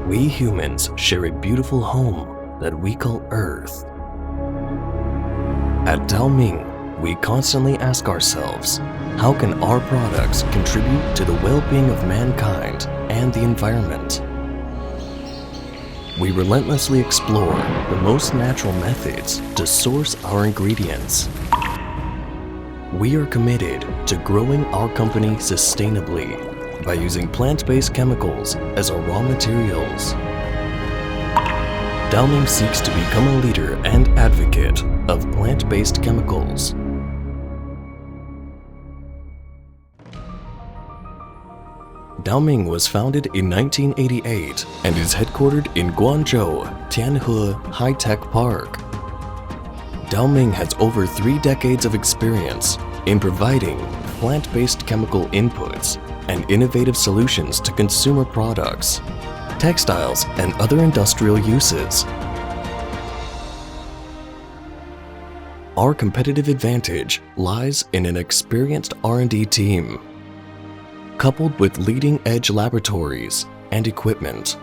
We humans share a beautiful home that we call Earth. At Daoming, we constantly ask ourselves, how can our products contribute to the well-being of mankind and the environment? We relentlessly explore the most natural methods to source our ingredients. We are committed to growing our company sustainably by using plant-based chemicals as our raw materials. Daoming seeks to become a leader and advocate of plant-based chemicals. Daoming was founded in 1988 and is headquartered in Guangzhou, Tianhe High-Tech Park. Daoming has over 3 decades of experience in providing plant-based chemical inputs and innovative solutions to consumer products, textiles, and other industrial uses. Our competitive advantage lies in an experienced R&D team, coupled with leading-edge laboratories and equipment.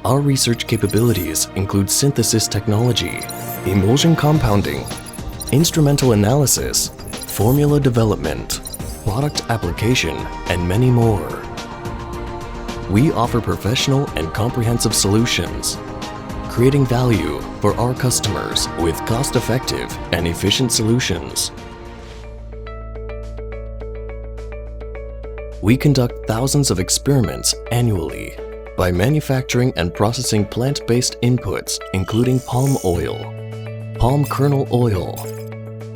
Our research capabilities include synthesis technology, emulsion compounding, instrumental analysis, formula development, product application, and many more. We offer professional and comprehensive solutions, creating value for our customers with cost-effective and efficient solutions. We conduct thousands of experiments annually by manufacturing and processing plant-based inputs including palm oil, palm kernel oil,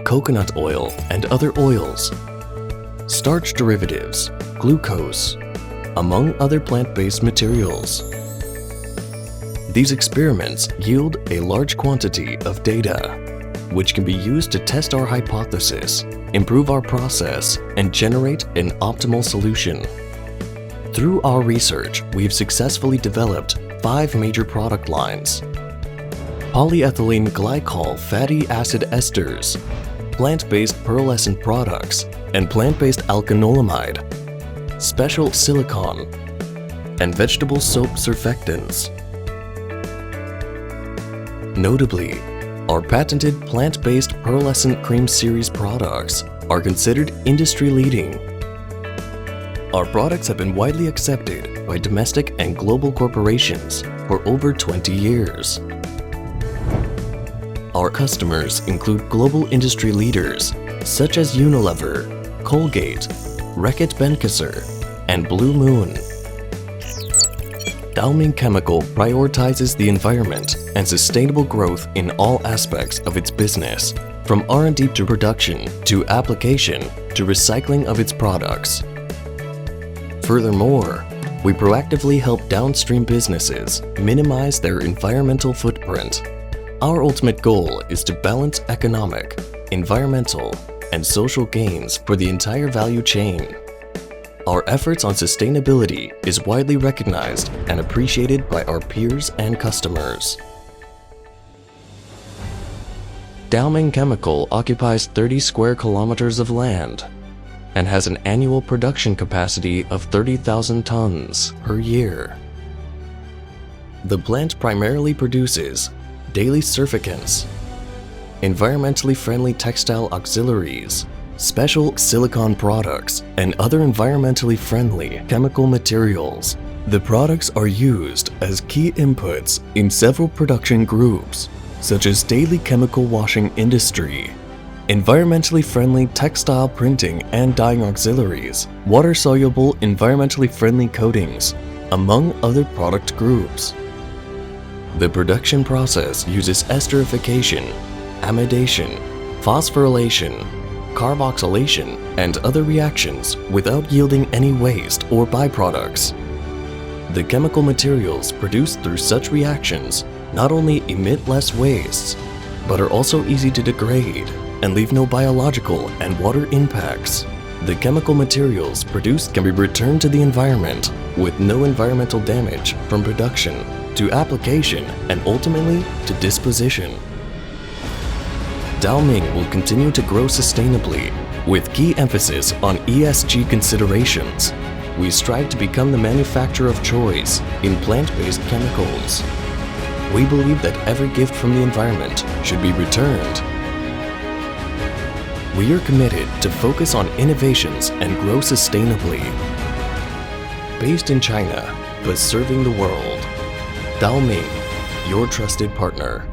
coconut oil and other oils, starch derivatives, glucose, among other plant-based materials. These experiments yield a large quantity of data, which can be used to test our hypothesis, improve our process, and generate an optimal solution. Through our research, we've successfully developed 5 major product lines: polyethylene glycol fatty acid esters, plant-based pearlescent products, and plant-based alkanolamide, special silicone, and vegetable soap surfactants. Notably, our patented plant-based Pearlescent Cream Series products are considered industry-leading. Our products have been widely accepted by domestic and global corporations for over 20 years. Our customers include global industry leaders such as Unilever, Colgate, Reckitt Benckiser, and Blue Moon. Daoming Chemical prioritizes the environment and sustainable growth in all aspects of its business, from R&D to production, to application, to recycling of its products. Furthermore, we proactively help downstream businesses minimize their environmental footprint. Our ultimate goal is to balance economic, environmental, and social gains for the entire value chain. Our efforts on sustainability is widely recognized and appreciated by our peers and customers. Daoming Chemical occupies 30 square kilometers of land and has an annual production capacity of 30,000 tons per year. The plant primarily produces daily surfactants, environmentally friendly textile auxiliaries, special silicone products, and other environmentally friendly chemical materials. The products are used as key inputs in several production groups, such as daily chemical washing industry, environmentally friendly textile printing and dyeing auxiliaries, water-soluble environmentally friendly coatings, among other product groups. The production process uses esterification, amidation, phosphorylation, carboxylation, and other reactions without yielding any waste or byproducts. The chemical materials produced through such reactions not only emit less wastes, but are also easy to degrade and leave no biological and water impacts. The chemical materials produced can be returned to the environment with no environmental damage from production to application and ultimately to disposition. Daoming will continue to grow sustainably with key emphasis on ESG considerations. we strive to become the manufacturer of choice in plant-based chemicals. We believe that every gift from the environment should be returned. We are committed to focus on innovations and grow sustainably. Based in China, but serving the world. Daoming, your trusted partner.